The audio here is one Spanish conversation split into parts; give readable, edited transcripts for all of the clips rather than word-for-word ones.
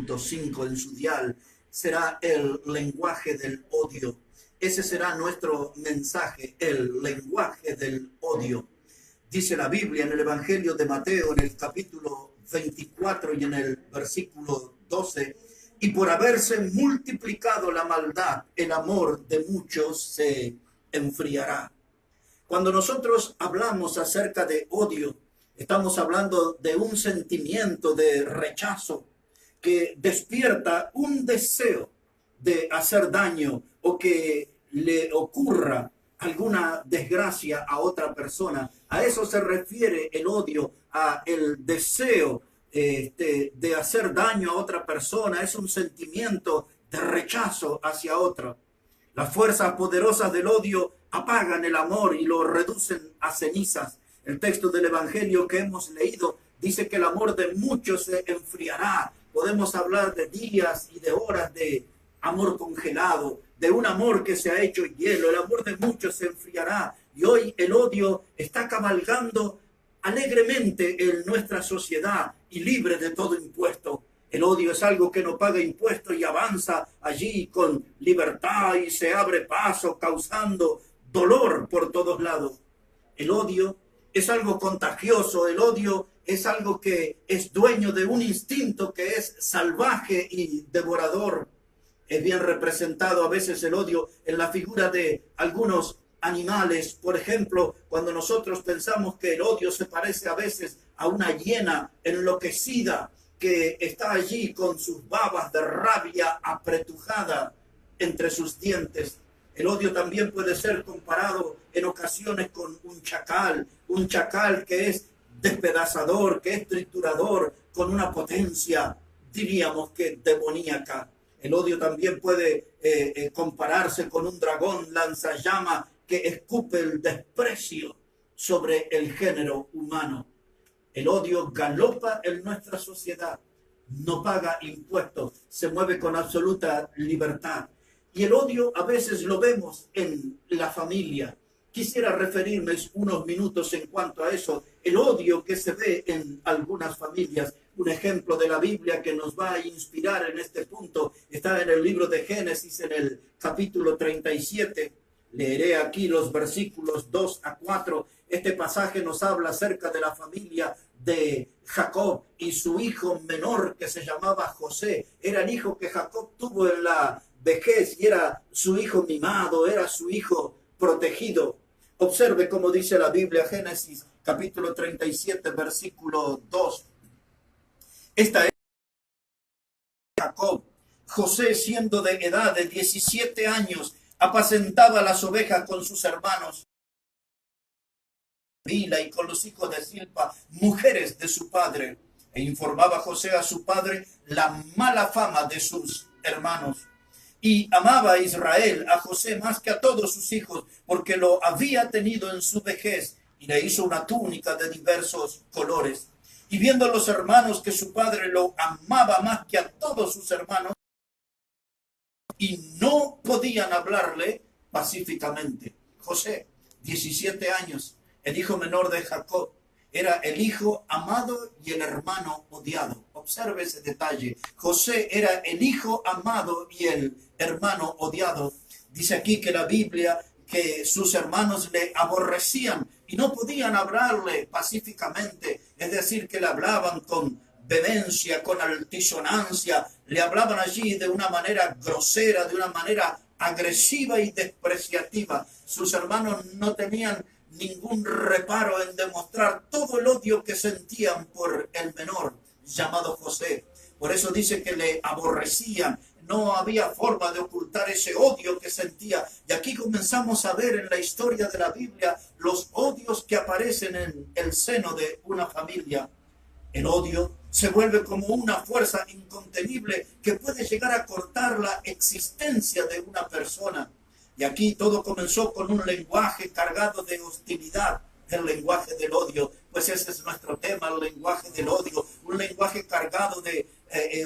90.5 en su dial será el lenguaje del odio. Ese será nuestro mensaje, el lenguaje del odio. Dice la Biblia en el Evangelio de Mateo, en el capítulo 24 y en el versículo 12, y por haberse multiplicado la maldad, el amor de muchos se enfriará. Cuando nosotros hablamos acerca de odio, estamos hablando de un sentimiento de rechazo que despierta un deseo de hacer daño o que le ocurra alguna desgracia a otra persona. A eso se refiere el odio, a el deseo de hacer daño a otra persona. Es un sentimiento de rechazo hacia otra. Las fuerzas poderosas del odio apagan el amor y lo reducen a cenizas. El texto del Evangelio que hemos leído dice que el amor de muchos se enfriará. Podemos hablar de días y de horas de amor congelado, de un amor que se ha hecho hielo. El amor de muchos se enfriará. Y hoy el odio está cabalgando alegremente en nuestra sociedad y libre de todo impuesto. El odio es algo que no paga impuestos y avanza allí con libertad y se abre paso, causando dolor por todos lados. El odio es algo contagioso. El odio es algo que es dueño de un instinto que es salvaje y devorador. Es bien representado a veces el odio en la figura de algunos animales. Por ejemplo, cuando nosotros pensamos que el odio se parece a veces a una hiena enloquecida que está allí con sus babas de rabia apretujada entre sus dientes. El odio también puede ser comparado en ocasiones con un chacal que es despedazador, que es triturador, con una potencia, diríamos que demoníaca. El odio también puede compararse con un dragón lanzallamas que escupe el desprecio sobre el género humano. El odio galopa en nuestra sociedad, no paga impuestos, se mueve con absoluta libertad. Y el odio a veces lo vemos en la familia. Quisiera referirme unos minutos en cuanto a eso, el odio que se ve en algunas familias. Un ejemplo de la Biblia que nos va a inspirar en este punto está en el libro de Génesis, en el capítulo 37. Leeré aquí los versículos 2 a 4. Este pasaje nos habla acerca de la familia de Jacob y su hijo menor que se llamaba José. Era el hijo que Jacob tuvo en la vejez y era su hijo mimado, era su hijo protegido. Observe cómo dice la Biblia, Génesis capítulo 37, versículo 2. Esta es Jacob. José, siendo de edad de 17 años, apacentaba las ovejas con sus hermanos Bila y con los hijos de Silpa, mujeres de su padre. E informaba José a su padre la mala fama de sus hermanos. Y amaba a Israel, a José, más que a todos sus hijos, porque lo había tenido en su vejez, y le hizo una túnica de diversos colores. Y viendo los hermanos que su padre lo amaba más que a todos sus hermanos, y no podían hablarle pacíficamente. José, 17 años, el hijo menor de Jacob, era el hijo amado y el hermano odiado. Observe ese detalle. José era el hijo amado y el hermano odiado. Dice aquí que la Biblia, que sus hermanos le aborrecían y no podían hablarle pacíficamente. Es decir, que le hablaban con vehemencia, con altisonancia. Le hablaban allí de una manera grosera, de una manera agresiva y despreciativa. Sus hermanos no tenían ningún reparo en demostrar todo el odio que sentían por el menor llamado José. Por eso dice que le aborrecían. No había forma de ocultar ese odio que sentía. Y aquí comenzamos a ver en la historia de la Biblia los odios que aparecen en el seno de una familia. El odio se vuelve como una fuerza incontenible que puede llegar a cortar la existencia de una persona. Y aquí todo comenzó con un lenguaje cargado de hostilidad, el lenguaje del odio. Pues ese es nuestro tema, el lenguaje del odio. Un lenguaje cargado de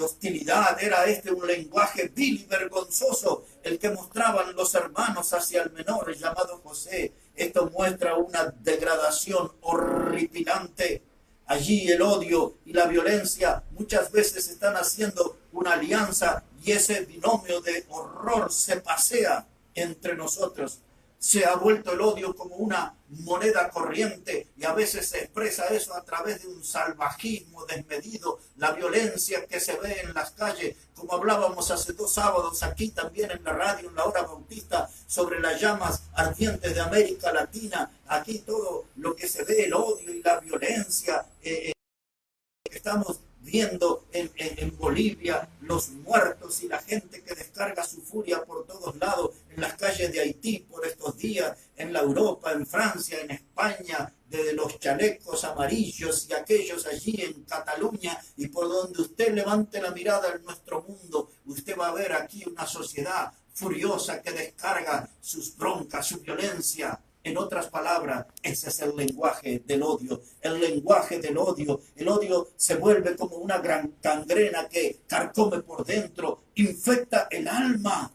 hostilidad. Era un lenguaje vil y vergonzoso, el que mostraban los hermanos hacia el menor llamado José. Esto muestra una degradación horripilante. Allí el odio y la violencia muchas veces están haciendo una alianza y ese binomio de horror se pasea entre nosotros. Se ha vuelto el odio como una moneda corriente y a veces se expresa eso a través de un salvajismo desmedido, la violencia que se ve en las calles, como hablábamos hace 2 sábados aquí también en la radio, en la hora bautista, sobre las llamas ardientes de América Latina. Aquí todo lo que se ve, el odio y la violencia, estamos viendo en Bolivia, los muertos y la gente que descarga su furia por todos lados, en las calles de Haití por estos días, en la Europa, en Francia, en España, de los chalecos amarillos y aquellos allí en Cataluña, y por donde usted levante la mirada en nuestro mundo, usted va a ver aquí una sociedad furiosa que descarga sus broncas, su violencia. En otras palabras, ese es el lenguaje del odio. El lenguaje del odio. El odio se vuelve como una gran gangrena que carcome por dentro, infecta el alma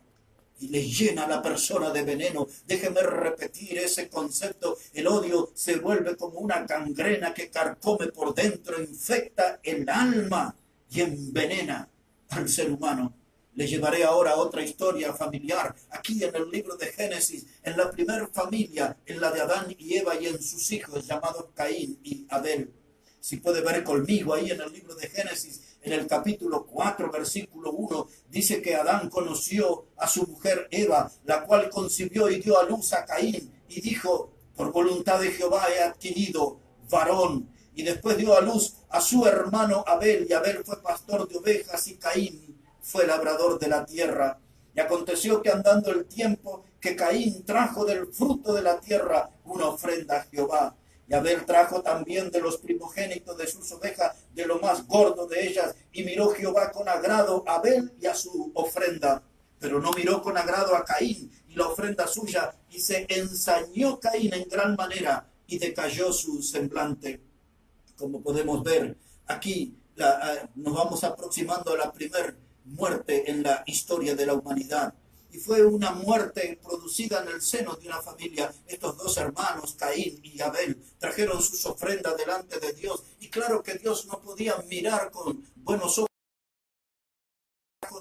y le llena a la persona de veneno. Déjeme repetir ese concepto. El odio se vuelve como una gangrena que carcome por dentro, infecta el alma y envenena al ser humano. Le llevaré ahora a otra historia familiar, aquí en el libro de Génesis, en la primera familia, en la de Adán y Eva y en sus hijos llamados Caín y Abel. Si puede ver conmigo ahí en el libro de Génesis, en el capítulo 4, versículo 1, dice que Adán conoció a su mujer Eva, la cual concibió y dio a luz a Caín, y dijo, por voluntad de Jehová he adquirido varón. Y después dio a luz a su hermano Abel, y Abel fue pastor de ovejas, y Caín fue labrador de la tierra. Y aconteció que andando el tiempo, que Caín trajo del fruto de la tierra una ofrenda a Jehová. Y Abel trajo también de los primogénitos de sus ovejas, de lo más gordo de ellas. Y miró Jehová con agrado a Abel y a su ofrenda. Pero no miró con agrado a Caín y la ofrenda suya. Y se ensañó Caín en gran manera y decayó su semblante. Como podemos ver aquí, nos vamos aproximando a la primera muerte en la historia de la humanidad. Y fue una muerte producida en el seno de una familia. Estos 2 hermanos, Caín y Abel, trajeron sus ofrendas delante de Dios. Y claro que Dios no podía mirar con buenos ojos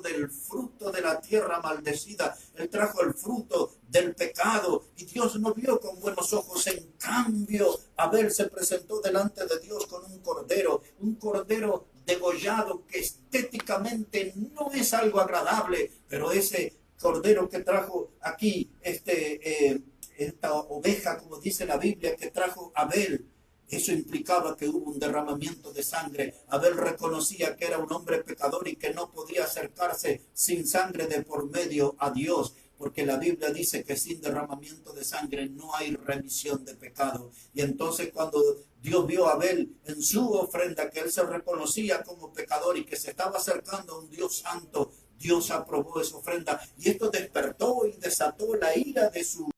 del fruto de la tierra maldecida. Él trajo el fruto del pecado y Dios no vio con buenos ojos. En cambio, Abel se presentó delante de Dios con un cordero degollado que estéticamente no es algo agradable, pero ese cordero que trajo aquí, esta oveja, como dice la Biblia, que trajo Abel, eso implicaba que hubo un derramamiento de sangre. Abel reconocía que era un hombre pecador y que no podía acercarse sin sangre de por medio a Dios, porque la Biblia dice que sin derramamiento de sangre no hay remisión de pecado. Y entonces cuando Dios vio a Abel en su ofrenda, que él se reconocía como pecador y que se estaba acercando a un Dios santo, Dios aprobó esa ofrenda. Y esto despertó y desató la ira de su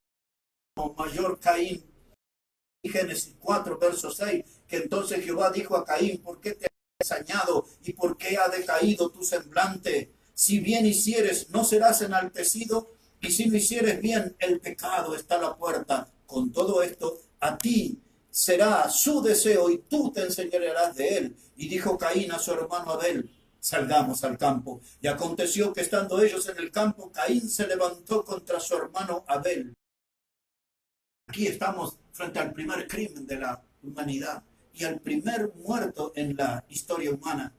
mayor Caín. Génesis 4, verso 6, que entonces Jehová dijo a Caín, ¿por qué te has ensañado y por qué ha decaído tu semblante? Si bien hicieres, no serás enaltecido, y si no hicieres bien, el pecado está a la puerta. Con todo esto, a ti será su deseo y tú te enseñarás de él. Y dijo Caín a su hermano Abel, salgamos al campo. Y aconteció que estando ellos en el campo, Caín se levantó contra su hermano Abel. Aquí estamos frente al primer crimen de la humanidad y al primer muerto en la historia humana.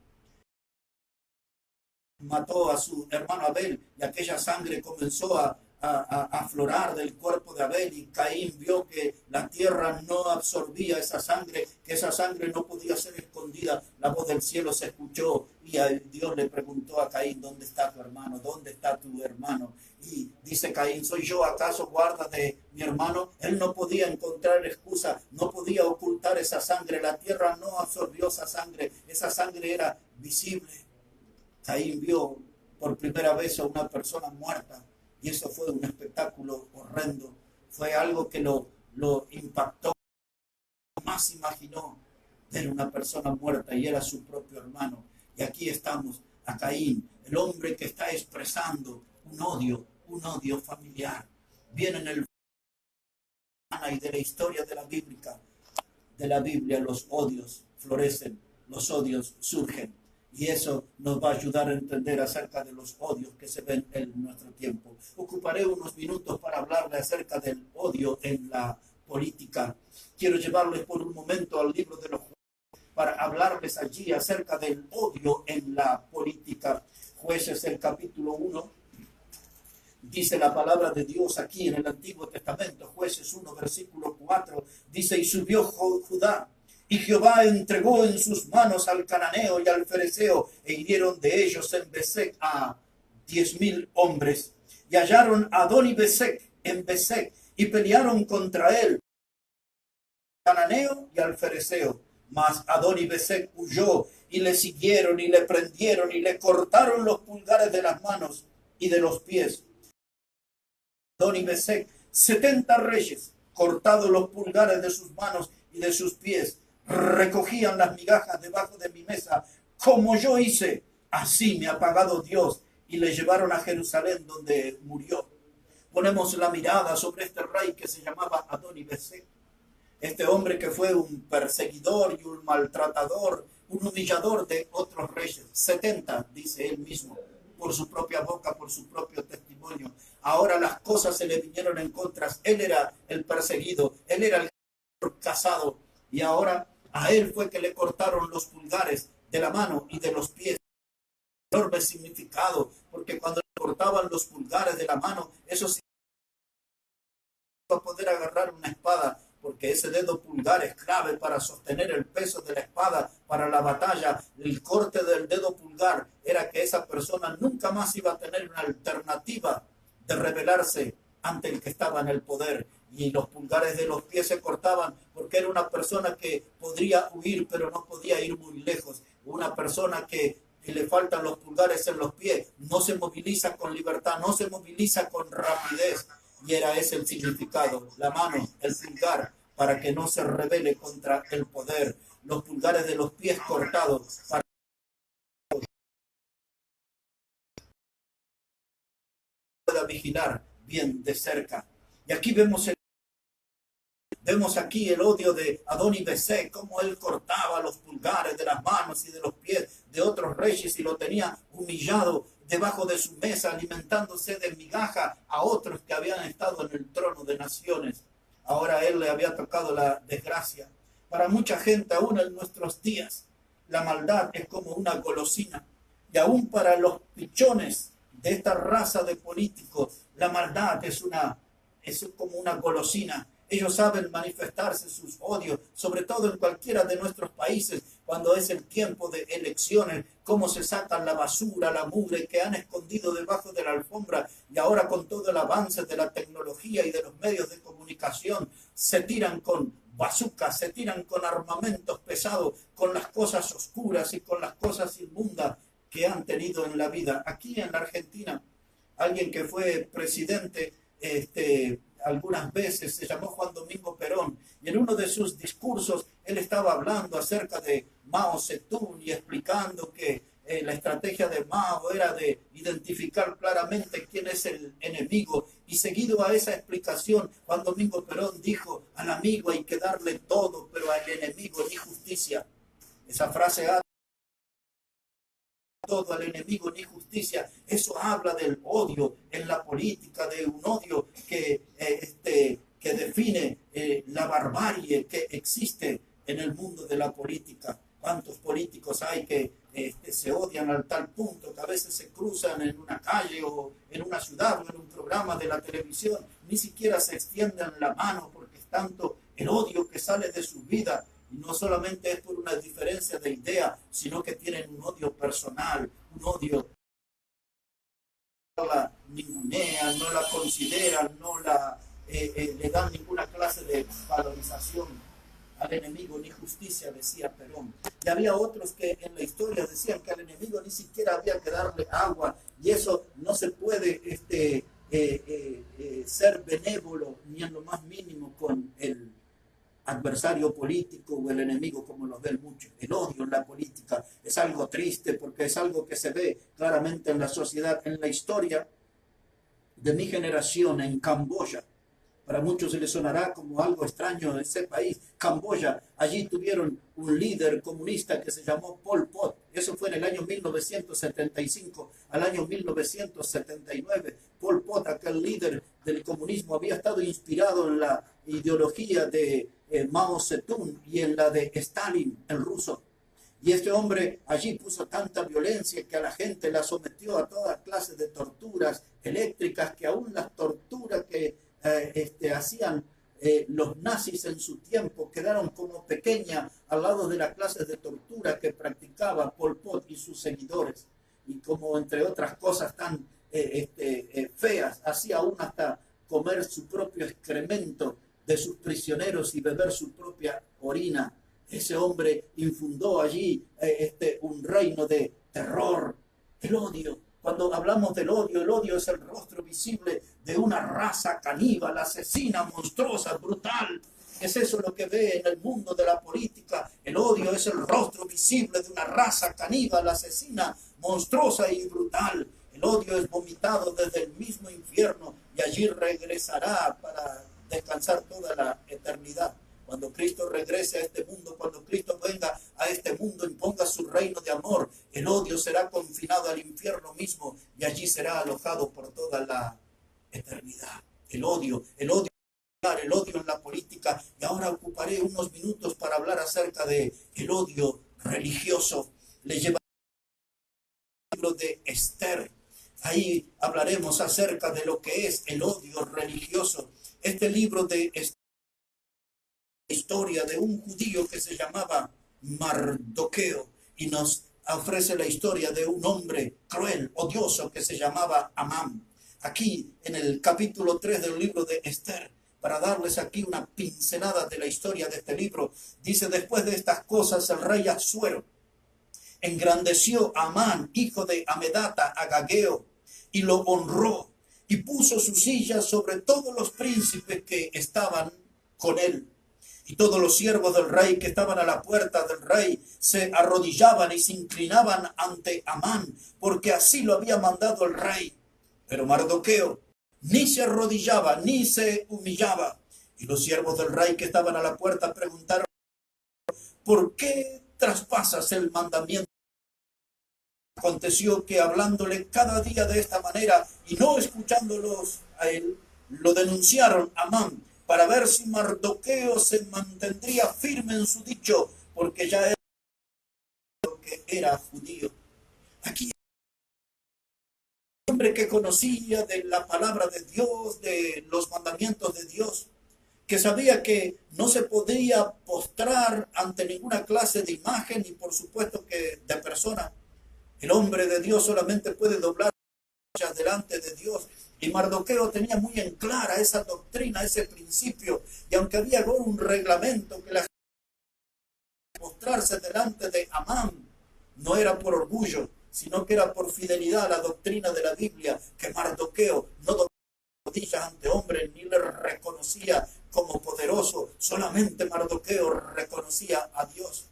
Mató a su hermano Abel y aquella sangre comenzó a aflorar del cuerpo de Abel, y Caín vio que la tierra no absorbía esa sangre, que esa sangre no podía ser escondida. La voz del cielo se escuchó y Dios le preguntó a Caín, ¿dónde está tu hermano? ¿Dónde está tu hermano? Y dice Caín, ¿soy yo acaso guarda de mi hermano? Él no podía encontrar excusa, no podía ocultar esa sangre. La tierra no absorbió esa sangre era visible. Caín vio por primera vez a una persona muerta. Y eso fue un espectáculo horrendo. Fue algo que lo impactó. Jamás imaginó ver una persona muerta y era su propio hermano. Y aquí estamos a Caín, el hombre que está expresando un odio familiar. Viene en el y de la historia de la Biblia. de la Biblia los odios florecen, los odios surgen. Y eso nos va a ayudar a entender acerca de los odios que se ven en nuestro tiempo. Ocuparé unos minutos para hablarles acerca del odio en la política. Quiero llevarles por un momento al libro de los jueces para hablarles allí acerca del odio en la política. Jueces, el capítulo 1, dice la palabra de Dios aquí en el Antiguo Testamento. Jueces 1, versículo 4, dice: y subió Judá, y Jehová entregó en sus manos al cananeo y al fereceo, e hirieron de ellos en Besec a 10,000 hombres. Y hallaron a Adoni-Besec en Besec, y pelearon contra él, al cananeo y al fereceo. Mas Adoni-Besec huyó, y le siguieron, y le prendieron, y le cortaron los pulgares de las manos y de los pies. Adoni-Besec, 70 reyes, cortados los pulgares de sus manos y de sus pies, recogían las migajas debajo de mi mesa, como yo hice, así me ha pagado Dios, y le llevaron a Jerusalén, donde murió. Ponemos la mirada sobre este rey que se llamaba Adoni-Besec, este hombre que fue un perseguidor y un maltratador, un humillador de otros reyes. 70, dice él mismo, por su propia boca, por su propio testimonio. Ahora las cosas se le vinieron en contra. Él era el perseguido, él era el casado, y ahora a él fue que le cortaron los pulgares de la mano y de los pies. Enorme significado, porque cuando le cortaban los pulgares de la mano, eso sí iba a poder agarrar una espada, porque ese dedo pulgar es clave para sostener el peso de la espada para la batalla. El corte del dedo pulgar era que esa persona nunca más iba a tener una alternativa de rebelarse ante el que estaba en el poder. Y los pulgares de los pies se cortaban porque era una persona que podría huir, pero no podía ir muy lejos. Una persona que le faltan los pulgares en los pies no se moviliza con libertad, no se moviliza con rapidez. Y era ese el significado, la mano, el pulgar, para que no se rebele contra el poder. Los pulgares de los pies cortados para que pueda vigilar bien de cerca. Y aquí vemos aquí el odio de Adoni-Besec, cómo él cortaba los pulgares de las manos y de los pies de otros reyes y lo tenía humillado debajo de su mesa, alimentándose de migaja a otros que habían estado en el trono de naciones. Ahora a él le había tocado la desgracia. Para mucha gente, aún en nuestros días, la maldad es como una golosina. Y aún para los pichones de esta raza de políticos, la maldad es como una golosina. Ellos saben manifestarse sus odios, sobre todo en cualquiera de nuestros países, cuando es el tiempo de elecciones, cómo se sacan la basura, la mugre que han escondido debajo de la alfombra, y ahora con todo el avance de la tecnología y de los medios de comunicación, se tiran con bazucas, se tiran con armamentos pesados, con las cosas oscuras y con las cosas inmundas que han tenido en la vida. Aquí en la Argentina, alguien que fue presidente, algunas veces se llamó Juan Domingo Perón, y en uno de sus discursos él estaba hablando acerca de Mao Zedong y explicando que la estrategia de Mao era de identificar claramente quién es el enemigo, y seguido a esa explicación Juan Domingo Perón dijo: al amigo hay que darle todo, pero al enemigo ni justicia. Esa frase todo al enemigo ni justicia. Eso habla del odio en la política, de un odio que define la barbarie que existe en el mundo de la política. ¿Cuántos políticos hay que se odian al tal punto que a veces se cruzan en una calle o en una ciudad o en un programa de la televisión? Ni siquiera se extienden la mano porque es tanto el odio que sale de su vida. Y no solamente es por una diferencia de idea, sino que tienen un odio personal, un odio no la ningunean, no la consideran, no le dan ninguna clase de valorización al enemigo, ni justicia, decía Perón. Y había otros que en la historia decían que al enemigo ni siquiera había que darle agua, y eso no se puede ser benévolo ni en lo más mínimo con el adversario político o el enemigo, como los ven muchos. El odio en la política es algo triste porque es algo que se ve claramente en la sociedad. En la historia de mi generación en Camboya, Para muchos se les sonará como algo extraño ese país, Camboya. Allí tuvieron un líder comunista que se llamó Pol Pot. Eso fue en el año 1975 al año 1979. Pol Pot, aquel líder del comunismo, había estado inspirado en la ideología de Mao Zedong y en la de Stalin, el ruso. Y este hombre allí puso tanta violencia que a la gente la sometió a todas clases de torturas eléctricas, que aún las torturas que hacían los nazis en su tiempo quedaron como pequeñas al lado de las clases de tortura que practicaba Pol Pot y sus seguidores. Y como entre otras cosas tan feas, hacía aún hasta comer su propio excremento de sus prisioneros y beber su propia orina. Ese hombre infundó allí un reino de terror, el odio. Cuando hablamos del odio, el odio es el rostro visible de una raza caníbal, asesina, monstruosa, brutal. Es eso lo que ve en el mundo de la política. El odio es el rostro visible de una raza caníbal, asesina, monstruosa y brutal. El odio es vomitado desde el mismo infierno y allí regresará para descansar toda la eternidad. Cuando Cristo regrese a este mundo, cuando Cristo venga a este mundo, imponga su reino de amor, el odio será confinado al infierno mismo y allí será alojado por toda la eternidad. El odio en la política. Y ahora ocuparé unos minutos para hablar acerca de el odio religioso. Le lleva al libro de Esther. Ahí hablaremos acerca de lo que es el odio religioso. Este libro de Esther, historia de un judío que se llamaba Mardoqueo, y nos ofrece la historia de un hombre cruel, odioso, que se llamaba Amán. Aquí en el capítulo 3 del libro de Esther, para darles aquí una pincelada de la historia de este libro, dice: después de estas cosas el rey Asuero engrandeció a Amán, hijo de Amedata, Agageo, y lo honró y puso su silla sobre todos los príncipes que estaban con él. Y todos los siervos del rey que estaban a la puerta del rey se arrodillaban y se inclinaban ante Amán, porque así lo había mandado el rey. Pero Mardoqueo ni se arrodillaba ni se humillaba. Y los siervos del rey que estaban a la puerta preguntaron: ¿por qué traspasas el mandamiento? Aconteció que hablándole cada día de esta manera y no escuchándolos a él, lo denunciaron a Amán, para ver si Mardoqueo se mantendría firme en su dicho, porque ya era judío. Aquí un hombre que conocía de la palabra de Dios, de los mandamientos de Dios, que sabía que no se podía postrar ante ninguna clase de imagen y por supuesto que de persona. El hombre de Dios solamente puede doblar delante de Dios. Y Mardoqueo tenía muy en clara esa doctrina, ese principio. Y aunque había un reglamento que la gente mostrarse delante de Amán, no era por orgullo, sino que era por fidelidad a la doctrina de la Biblia, que Mardoqueo no doblaba rodillas ante hombres ni le reconocía como poderoso. Solamente Mardoqueo reconocía a Dios.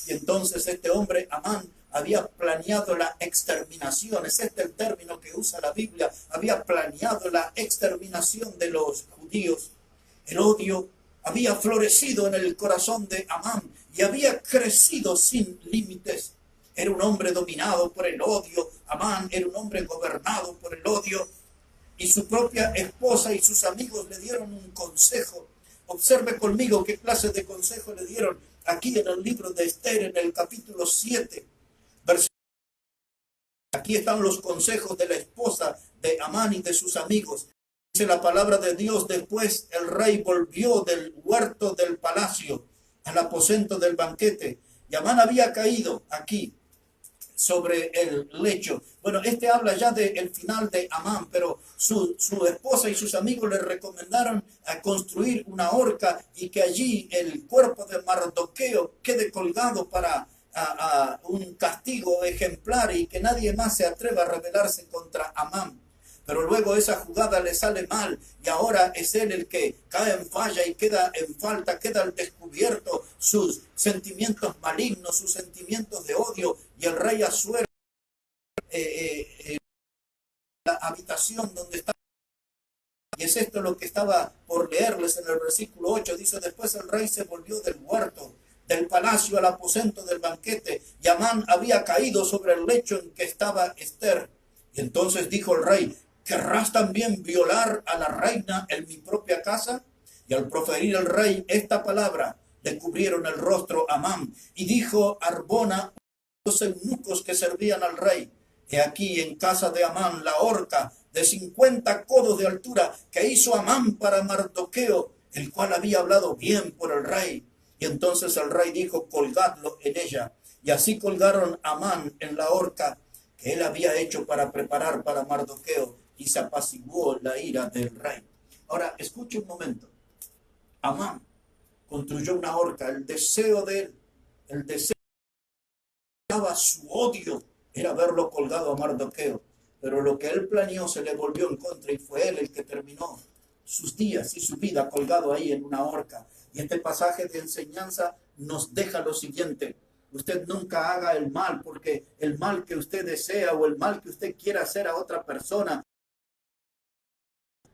Y entonces este hombre, Amán, había planeado la exterminación. Es este el término que usa la Biblia. Había planeado la exterminación de los judíos. El odio había florecido en el corazón de Amán y había crecido sin límites. Era un hombre dominado por el odio. Amán era un hombre gobernado por el odio. Y su propia esposa y sus amigos le dieron un consejo. Observe conmigo qué clase de consejo le dieron aquí en el libro de Esther, en el capítulo 7. Aquí están los consejos de la esposa de Amán y de sus amigos. Dice la palabra de Dios: después el rey volvió del huerto del palacio al aposento del banquete. Y Amán había caído aquí sobre el lecho. Bueno, habla ya del final de Amán, pero su esposa y sus amigos le recomendaron a construir una horca y que allí el cuerpo de Mardoqueo quede colgado para un castigo ejemplar y que nadie más se atreva a rebelarse contra Amán. Pero luego esa jugada le sale mal y ahora es él el que cae en falla y queda en falta, queda al descubierto sus sentimientos malignos, sus sentimientos de odio, y el rey Asuero, la habitación donde está, Y es esto lo que estaba por leerles en el versículo 8. Dice, después el rey se volvió del huerto, del palacio al aposento del banquete, y Amán había caído sobre el lecho en que estaba Ester. Y entonces dijo el rey, ¿querrás también violar a la reina en mi propia casa? Y al proferir el rey esta palabra, le cubrieron el rostro a Amán. Y dijo Arbona, los eunucos que servían al rey, he aquí en casa de Amán la horca de 50 codos de altura que hizo Amán para Mardoqueo, el cual había hablado bien por el rey. Y entonces el rey dijo, colgadlo en ella. Y así colgaron a Amán en la horca que él había hecho para preparar para Mardoqueo, y se apaciguó la ira del rey. Ahora, escuche un momento. Amán construyó una horca, el deseo de él, el deseo su odio era verlo colgado a Mardoqueo, pero lo que él planeó se le volvió en contra y fue él el que terminó sus días y su vida colgado ahí en una horca. Y este pasaje de enseñanza nos deja lo siguiente: usted nunca haga el mal, porque el mal que usted desea o el mal que usted quiera hacer a otra persona,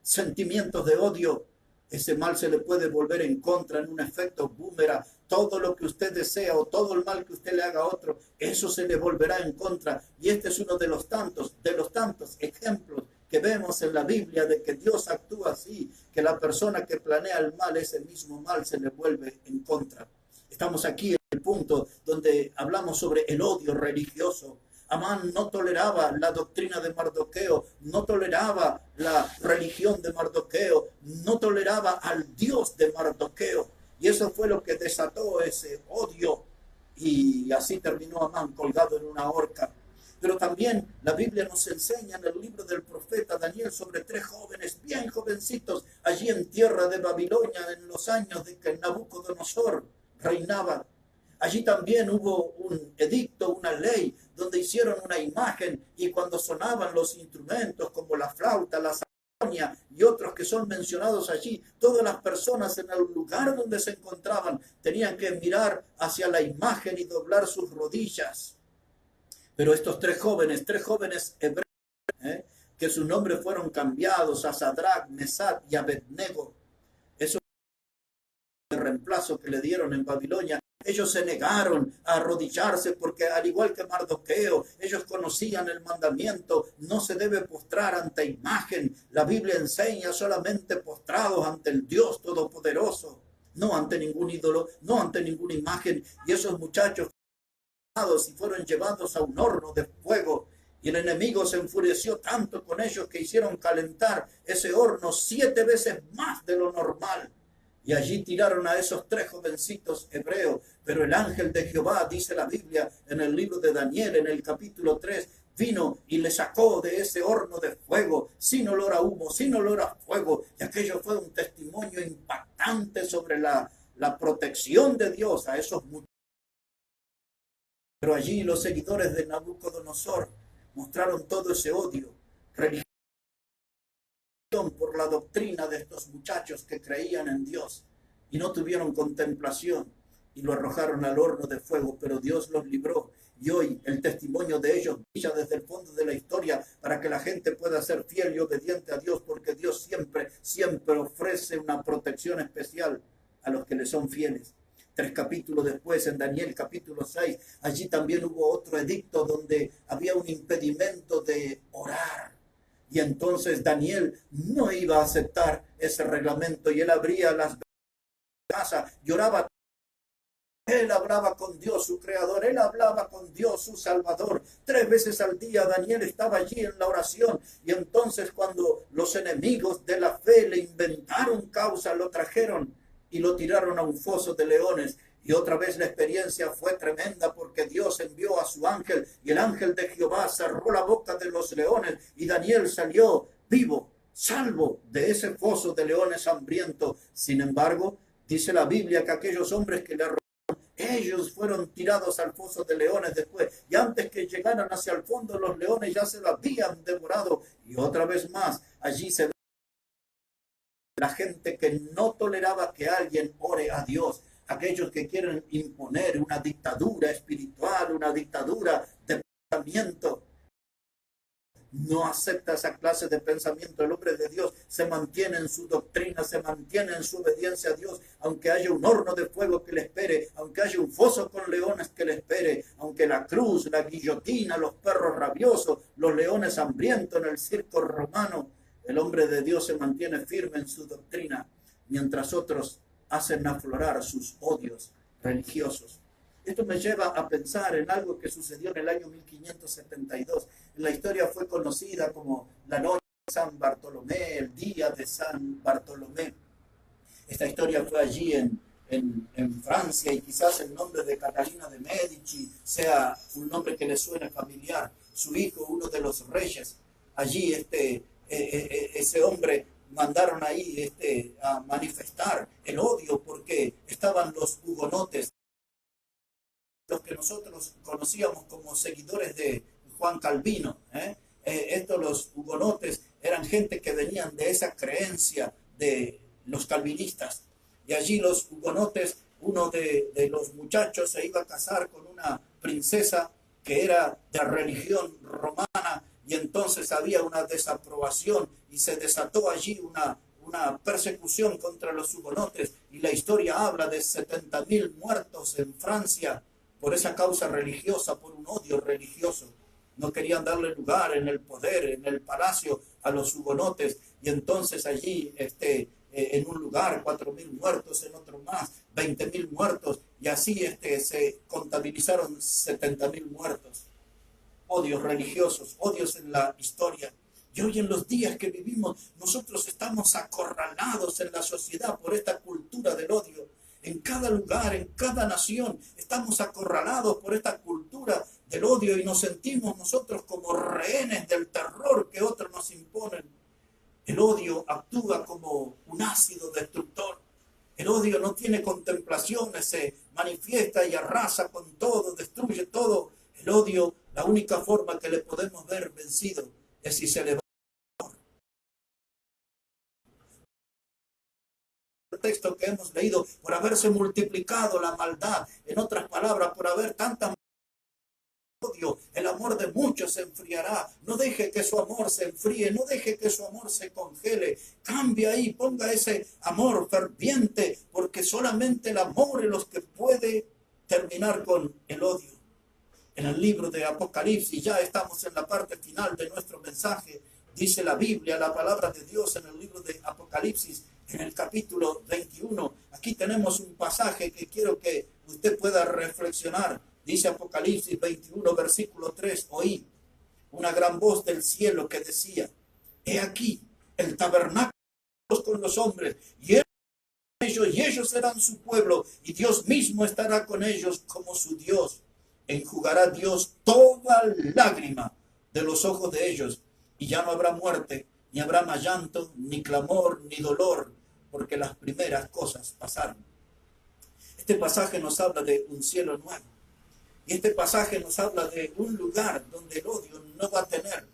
sentimientos de odio, ese mal se le puede volver en contra en un efecto boomerang. Todo lo que usted desea o todo el mal que usted le haga a otro, eso se le volverá en contra. Y este es uno de los tantos ejemplos que vemos en la Biblia de que Dios actúa así, que la persona que planea el mal, ese mismo mal se le vuelve en contra. Estamos aquí en el punto donde hablamos sobre el odio religioso. Amán no toleraba la doctrina de Mardoqueo, no toleraba la religión de Mardoqueo, no toleraba al Dios de Mardoqueo. Y eso fue lo que desató ese odio. Y así terminó Amán colgado en una horca. Pero también la Biblia nos enseña en el libro del profeta Daniel sobre 3 jóvenes, bien jovencitos, allí en tierra de Babilonia, en los años de que Nabucodonosor reinaba. Allí también hubo un edicto, una ley, donde hicieron una imagen, y cuando sonaban los instrumentos como la flauta, la zarzonia y otros que son mencionados allí, todas las personas en el lugar donde se encontraban tenían que mirar hacia la imagen y doblar sus rodillas. Pero estos 3 jóvenes hebreos, que sus nombres fueron cambiados a Sadrach, Mesach y Abednego, eso es el reemplazo que le dieron en Babilonia. Ellos se negaron a arrodillarse porque, al igual que Mardoqueo, ellos conocían el mandamiento: no se debe postrar ante imagen. La Biblia enseña solamente postrados ante el Dios Todopoderoso, no ante ningún ídolo, no ante ninguna imagen. Y esos muchachos y fueron llevados a un horno de fuego, y el enemigo se enfureció tanto con ellos que hicieron calentar ese horno 7 veces más de lo normal. Y allí tiraron a esos 3 jovencitos hebreos. Pero el ángel de Jehová, dice la Biblia en el libro de Daniel, en el capítulo 3, vino y le sacó de ese horno de fuego, sin olor a humo, sin olor a fuego. Y aquello fue un testimonio impactante sobre la protección de Dios a esos muchachos. Pero allí los seguidores de Nabucodonosor mostraron todo ese odio religioso por la doctrina de estos muchachos que creían en Dios y no tuvieron contemplación, y lo arrojaron al horno de fuego, pero Dios los libró. Y hoy el testimonio de ellos brilla desde el fondo de la historia para que la gente pueda ser fiel y obediente a Dios, porque Dios siempre ofrece una protección especial a los que le son fieles. 3 capítulos después, en Daniel capítulo 6, allí también hubo otro edicto donde había un impedimento de orar. Y entonces Daniel no iba a aceptar ese reglamento, y él abría las casas, lloraba. Él hablaba con Dios, su creador. Él hablaba con Dios, su salvador. 3 veces al día Daniel estaba allí en la oración. Y entonces, cuando los enemigos de la fe le inventaron causa, lo trajeron y lo tiraron a un foso de leones. Y otra vez la experiencia fue tremenda, porque Dios envió a su ángel, y el ángel de Jehová cerró la boca de los leones, y Daniel salió vivo, salvo de ese foso de leones hambriento. Sin embargo, dice la Biblia que aquellos hombres que le rodearon, ellos fueron tirados al foso de leones después, y antes que llegaran hacia el fondo, los leones ya se lo habían devorado. Y otra vez más, allí se ve la gente que no toleraba que alguien ore a Dios, aquellos que quieren imponer una dictadura espiritual, una dictadura de pensamiento. no acepta esa clase de pensamiento. El hombre de Dios se mantiene en su doctrina, se mantiene en su obediencia a Dios, aunque haya un horno de fuego que le espere, aunque haya un foso con leones que le espere, aunque la cruz, la guillotina, los perros rabiosos, los leones hambrientos en el circo romano. El hombre de Dios se mantiene firme en su doctrina, mientras otros hacen aflorar sus odios religiosos. Esto me lleva a pensar en algo que sucedió en el año 1572. La historia fue conocida como la noche de San Bartolomé, el día de San Bartolomé. Esta historia fue allí en Francia, y quizás el nombre de Catalina de Medici sea un nombre que le suene familiar. Su hijo, uno de los reyes, allí ese hombre mandaron ahí a manifestar el odio porque estaban los hugonotes, los que nosotros conocíamos como seguidores de Juan Calvino. Los hugonotes eran gente que venían de esa creencia de los calvinistas. Y allí los hugonotes, uno de los muchachos se iba a casar con una princesa que era de religión romana, y entonces había una desaprobación y se desató allí una persecución contra los hugonotes, y la historia habla de 70.000 muertos en Francia por esa causa religiosa, por un odio religioso. No querían darle lugar en el poder, en el palacio, a los hugonotes, y entonces allí en un lugar 4.000 muertos, en otro más 20.000 muertos, y así se contabilizaron 70.000 muertos. Odios religiosos, odios en la historia. Y hoy en los días que vivimos, nosotros estamos acorralados en la sociedad por esta cultura del odio. En cada lugar, en cada nación, estamos acorralados por esta cultura del odio y nos sentimos nosotros como rehenes del terror que otros nos imponen. El odio actúa como un ácido destructor. El odio no tiene contemplaciones, se manifiesta y arrasa con todo, destruye todo. El odio, la única forma que le podemos ver vencido es si se le va el texto que hemos leído, por haberse multiplicado la maldad. En otras palabras, por haber tanta odio, el amor de muchos se enfriará. No deje que su amor se enfríe, no deje que su amor se congele. Cambie ahí, ponga ese amor ferviente, porque solamente el amor es lo que puede terminar con el odio. En el libro de Apocalipsis, ya estamos en la parte final de nuestro mensaje, dice la Biblia, la palabra de Dios en el libro de Apocalipsis, en el capítulo 21. Aquí tenemos un pasaje que quiero que usted pueda reflexionar. Dice Apocalipsis 21, versículo 3, oí una gran voz del cielo que decía, he aquí el tabernáculo con los hombres, y ellos serán su pueblo, y Dios mismo estará con ellos como su Dios. Enjugará Dios toda lágrima de los ojos de ellos, y ya no habrá muerte, ni habrá más llanto, ni clamor, ni dolor, porque las primeras cosas pasaron. Este pasaje nos habla de un cielo nuevo. Y este pasaje nos habla de un lugar donde el odio no va a tener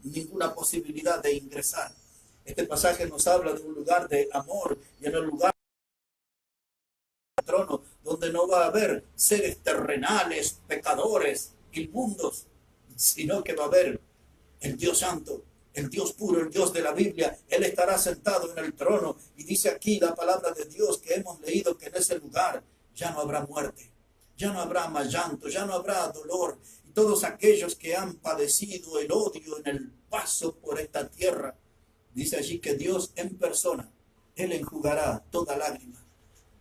ninguna posibilidad de ingresar. Este pasaje nos habla de un lugar de amor, y en el lugar del trono donde no va a haber seres terrenales, pecadores, inmundos, sino que va a haber el Dios santo, el Dios puro, el Dios de la Biblia. Él estará sentado en el trono, y dice aquí la palabra de Dios que hemos leído que en ese lugar ya no habrá muerte, ya no habrá más llanto, ya no habrá dolor. Y todos aquellos que han padecido el odio en el paso por esta tierra, dice allí que Dios en persona, Él enjugará toda lágrima.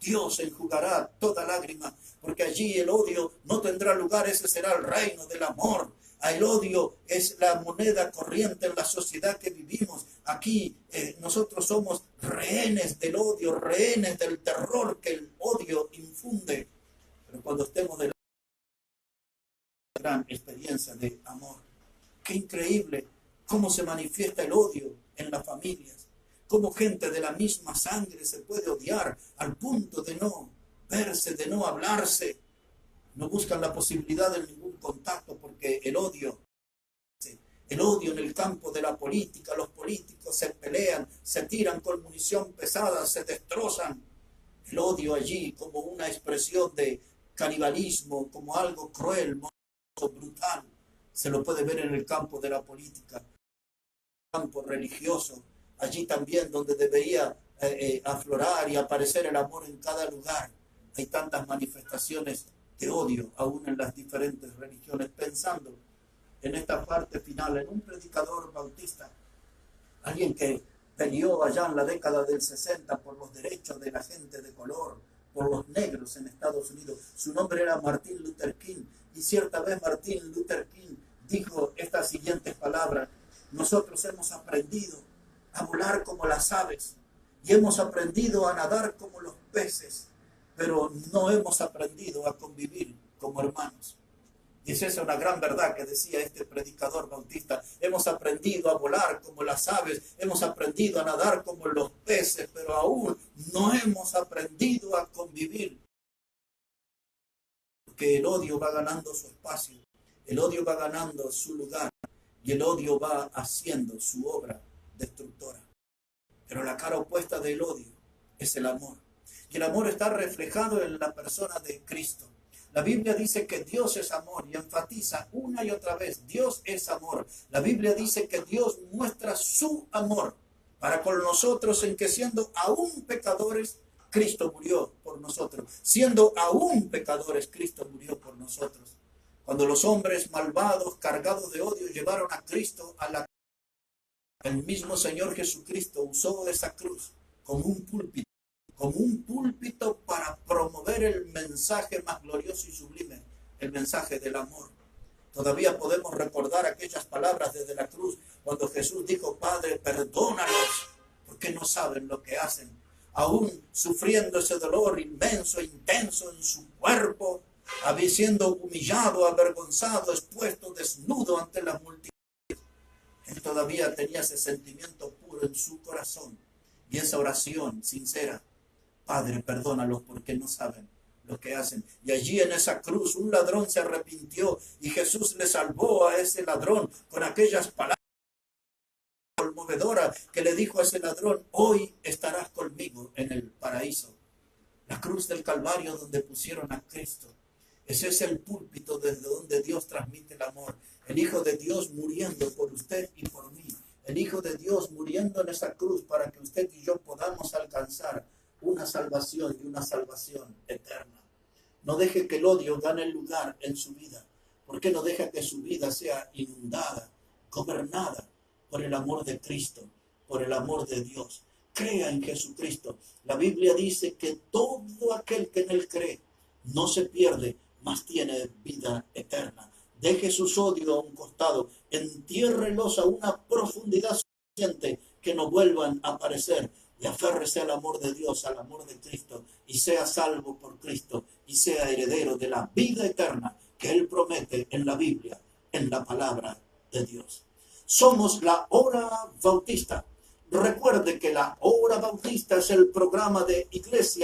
Dios enjugará toda lágrima, porque allí el odio no tendrá lugar. Ese será el reino del amor. El odio es la moneda corriente en la sociedad que vivimos. Aquí nosotros somos rehenes del odio, rehenes del terror que el odio infunde. Pero cuando estemos de la gran experiencia de amor, qué increíble cómo se manifiesta el odio en las familias, cómo gente de la misma sangre se puede odiar al punto de no verse, de no hablarse. No buscan la posibilidad de ningún contacto porque el odio en el campo de la política, los políticos se pelean, se tiran con munición pesada, se destrozan. El odio allí como una expresión de canibalismo, como algo cruel, brutal. Se lo puede ver en el campo de la política, campo religioso, allí también donde debería aflorar y aparecer el amor en cada lugar. Hay tantas manifestaciones de odio aún en las diferentes religiones. Pensando en esta parte final, en un predicador bautista, alguien que peleó allá en la década del 60 por los derechos de la gente de color, por los negros en Estados Unidos. Su nombre era Martin Luther King, y cierta vez Martin Luther King dijo estas siguientes palabras: nosotros hemos aprendido a volar como las aves y hemos aprendido a nadar como los peces, pero no hemos aprendido a convivir como hermanos. Y es esa una gran verdad que decía este predicador bautista. Hemos aprendido a volar como las aves, hemos aprendido a nadar como los peces, pero aún no hemos aprendido a convivir. Porque el odio va ganando su espacio, el odio va ganando su lugar y el odio va haciendo su obra destructora. Pero la cara opuesta del odio es el amor. Y el amor está reflejado en la persona de Cristo. La Biblia dice que Dios es amor y enfatiza una y otra vez: Dios es amor. La Biblia dice que Dios muestra su amor para con nosotros, en que siendo aún pecadores, Cristo murió por nosotros. Siendo aún pecadores, Cristo murió por nosotros. Cuando los hombres malvados, cargados de odio, llevaron a Cristo a la cruz, el mismo Señor Jesucristo usó esa cruz como un púlpito para promover el mensaje más glorioso y sublime, el mensaje del amor. Todavía podemos recordar aquellas palabras desde la cruz, cuando Jesús dijo: Padre, perdónalos, porque no saben lo que hacen. Aún sufriendo ese dolor inmenso, intenso en su cuerpo, había siendo humillado, avergonzado, expuesto, desnudo ante las multitudes. Él todavía tenía ese sentimiento puro en su corazón y esa oración sincera: Padre, perdónalos porque no saben lo que hacen. Y allí en esa cruz un ladrón se arrepintió y Jesús le salvó a ese ladrón con aquellas palabras conmovedoras que le dijo a ese ladrón: hoy estarás conmigo en el paraíso. La cruz del Calvario, donde pusieron a Cristo, ese es el púlpito desde donde Dios transmite el amor. El Hijo de Dios muriendo por usted y por mí. El Hijo de Dios muriendo en esa cruz para que usted y yo podamos alcanzar una salvación y una salvación eterna. No deje que el odio gane el lugar en su vida. ¿Por qué no deja que su vida sea inundada, gobernada por el amor de Cristo, por el amor de Dios? Crea en Jesucristo. La Biblia dice que todo aquel que en Él cree no se pierde, mas tiene vida eterna. Deje sus odios a un costado, entiérrelos a una profundidad suficiente que no vuelvan a aparecer, y aférrese al amor de Dios, al amor de Cristo, y sea salvo por Cristo, y sea heredero de la vida eterna que Él promete en la Biblia, en la palabra de Dios. Somos la Hora Bautista. Recuerde que la Hora Bautista es el programa de iglesia